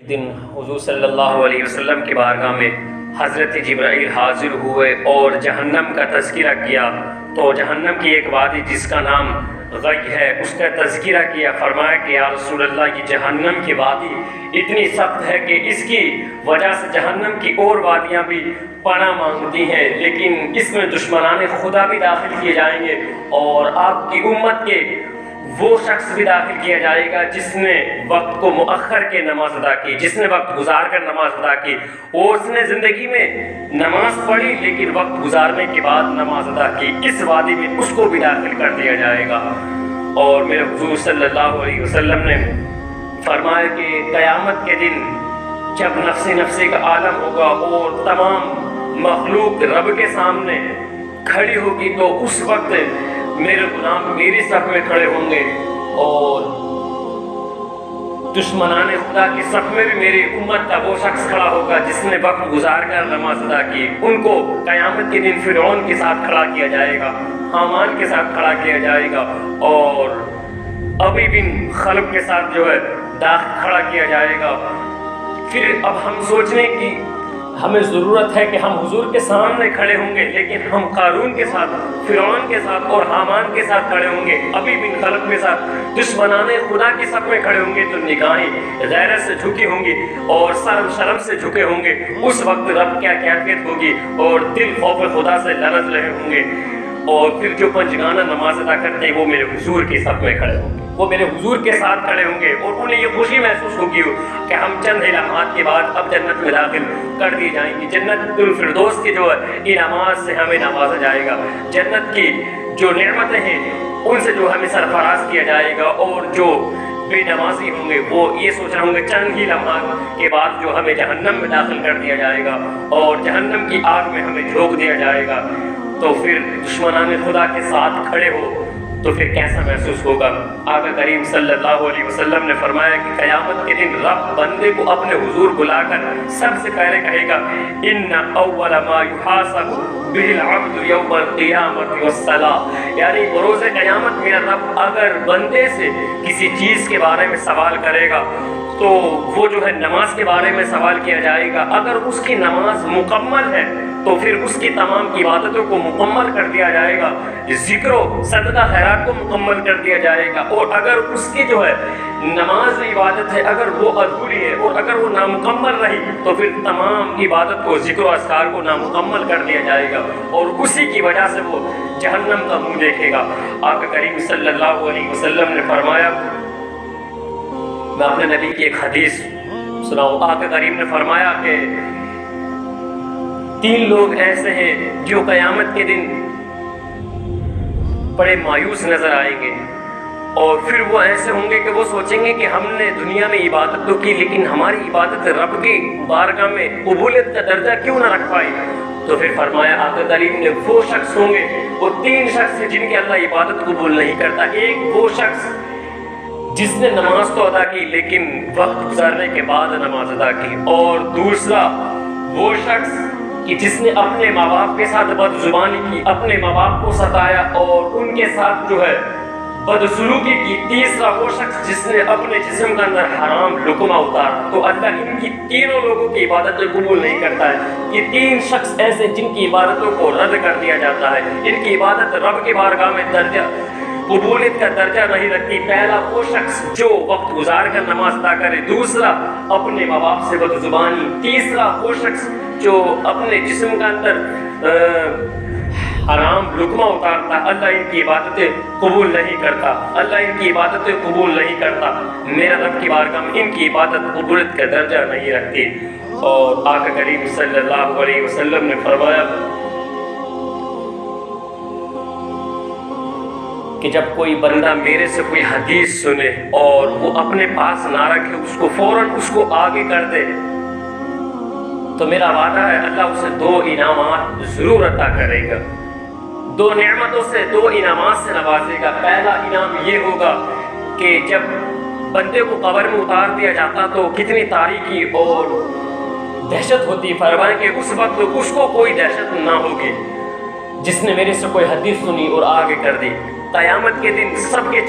ایک دن حضور صلی اللہ علیہ وسلم کی بارگاہ میں حضرت جبرائیل حاضر ہوئے اور جہنم کا تذکرہ کیا تو جہنم کی ایک وادی جس کا نام غی ہے اس کا تذکرہ کیا. فرمایا کہ یا رسول اللہ یہ جہنم کی وادی اتنی سخت ہے کہ اس کی وجہ سے جہنم کی اور وادیاں بھی پناہ مانگتی ہیں، لیکن اس میں دشمنان خدا بھی داخل کیے جائیں گے اور آپ کی امت کے وہ شخص بھی داخل کیا جائے گا جس نے وقت کو مؤخر کے نماز ادا کی، جس نے وقت گزار کر نماز ادا کی، اور اس نے زندگی میں نماز پڑھی لیکن وقت گزارنے کے بعد نماز ادا کی. اس وادی میں اس کو بھی داخل کر دیا جائے گا. اور میرے حضور صلی اللہ علیہ وسلم نے فرمایا کہ قیامت کے دن جب نفسی کا عالم ہوگا اور تمام مخلوق رب کے سامنے کھڑی ہوگی تو اس وقت میرے غلام میری صف میں کھڑے ہوں گے اور دشمنان خدا کی صف میں بھی میری امت کا وہ شخص کھڑا ہوگا جس نے وقت گزار کر نماز ادا کی. ان کو قیامت کے دن فرعون کے ساتھ کھڑا کیا جائے گا، حامان کے ساتھ کھڑا کیا جائے گا اور ابی بن خلف کے ساتھ جو ہے کھڑا کیا جائے گا. پھر اب ہم سوچنے کی ہمیں ضرورت ہے کہ ہم حضور کے سامنے کھڑے ہوں گے لیکن ہم قارون کے ساتھ، فرعون کے ساتھ اور حامان کے ساتھ کھڑے ہوں گے، ابی بن خلف کے ساتھ دشمنان خدا کے صف میں کھڑے ہوں گے تو نگاہیں غیرت سے جھکی ہوں گی اور سر شرم سے جھکے ہوں گے. اس وقت رب کیا کیفیت ہوگی اور دل خوف خدا سے لرز رہے ہوں گے. اور پھر جو پنجگانہ نماز ادا کرتے ہیں وہ میرے حضور کے صف میں کھڑے ہوں گے، وہ میرے حضور کے ساتھ کھڑے ہوں گے اور انہیں یہ خوشی محسوس ہوگی کہ ہم چند لمحات کے بعد اب جنت میں داخل کر دی جائیں گی. جنت الفردوس کے جو انعامات سے ہمیں نوازا جائے گا، جنت کی جو نعمتیں ہیں ان سے جو ہمیں سرفراز کیا جائے گا. اور جو بے نمازی ہوں گے وہ یہ سوچ رہے ہوں گے چند ہی لمحات کے بعد جو ہمیں جہنم میں داخل کر دیا جائے گا اور جہنم کی آگ میں ہمیں جھونک دیا جائے گا. تو پھر دشمنان خدا کے ساتھ کھڑے ہو تو پھر کیسا محسوس ہوگا. آقا کریم صلی اللہ علیہ وسلم نے فرمایا کہ قیامت کے دن رب بندے کو اپنے حضور بلا کر سب سے پہلے کہے گا ان اول ما یحاسب به العبد یوم القیامت والصلاۃ، یعنی بروز قیامت میرا رب اگر بندے سے کسی چیز کے بارے میں سوال کرے گا تو وہ جو ہے نماز کے بارے میں سوال کیا جائے گا. اگر اس کی نماز مکمل ہے تو پھر اس کی تمام عبادتوں کو مکمل کر دیا جائے گا، ذکر و صدقہ خیرات کو مکمل کر دیا جائے گا. اور اگر اس کی جو ہے نماز عبادت ہے اگر وہ ادھوری ہے اور اگر وہ نامکمل رہی تو پھر تمام عبادت کو، ذکر و اذکار کو نامکمل کر دیا جائے گا اور اسی کی وجہ سے وہ جہنم کا منہ دیکھے گا. آقا کریم صلی اللہ علیہ وسلم نے فرمایا، میں اپنے نبی کی ایک حدیث سناؤں. آقا کریم نے فرمایا کہ 3 لوگ ایسے ہیں جو قیامت کے دن بڑے مایوس نظر آئیں گے اور پھر وہ ایسے ہوں گے کہ وہ سوچیں گے کہ ہم نے دنیا میں عبادت تو کی لیکن ہماری عبادت رب کی بارگاہ میں قبولیت کا درجہ کیوں نہ رکھ پائی. تو پھر فرمایا آقا کریم نے وہ شخص ہوں گے، وہ 3 شخص ہیں جن کی اللہ عبادت قبول نہیں کرتا. ایک وہ شخص جس نے نماز تو ادا کی لیکن وقت گزارنے کے بعد نماز ادا کی، اور دوسرا وہ شخص کہ جس نے اپنے ماں باپ کے ساتھ بدزبانی کی، اپنے ماں باپ کو ستایا اور ان کے ساتھ جو ہے بدسلوکی کی. تیسرا وہ شخص جس نے اپنے جسم کے اندر حرام لقمہ اتارا. تو اللہ ان کی تینوں لوگوں کی عبادت قبول نہیں کرتا ہے. یہ 3 شخص ایسے جن کی عبادتوں کو رد کر دیا جاتا ہے، ان کی عبادت رب کی بارگاہ میں درجہ قبولیت کا درجہ نہیں رکھتی. پہلا وہ شخص جو وقت گزار کر نماز ادا کرے، دوسرا اپنے ماں باپ سے بدزبانی، تیسرا وہ شخص جو اپنے جسم کے اندر حرام لقمہ اتارتا. اللہ ان کی عبادتیں قبول نہیں کرتا، اللہ ان کی عبادتیں قبول نہیں کرتا. میرا رب کی بارگاہ میں ان کی عبادت قبولیت کا درجہ نہیں رکھتی. اور آقا کریم صلی اللہ علیہ وسلم نے فرمایا کہ جب کوئی بندہ میرے سے کوئی حدیث سنے اور وہ اپنے پاس نہ رکھے، اس کو فوراً اس کو آگے کر دے تو میرا وعدہ ہے اللہ اسے 2 انعامات ضرور عطا کرے گا. 2 نعمتوں سے، 2 انعامات سے نوازے گا. پہلا انعام یہ ہوگا کہ جب بندے کو قبر میں اتار دیا جاتا تو کتنی تاریکی اور دہشت ہوتی. فرمایا کہ اس وقت اس کو کوئی دہشت نہ ہوگی جس نے میرے سے کوئی حدیث سنی اور آگے کر دی. قیامت کے دن سب کے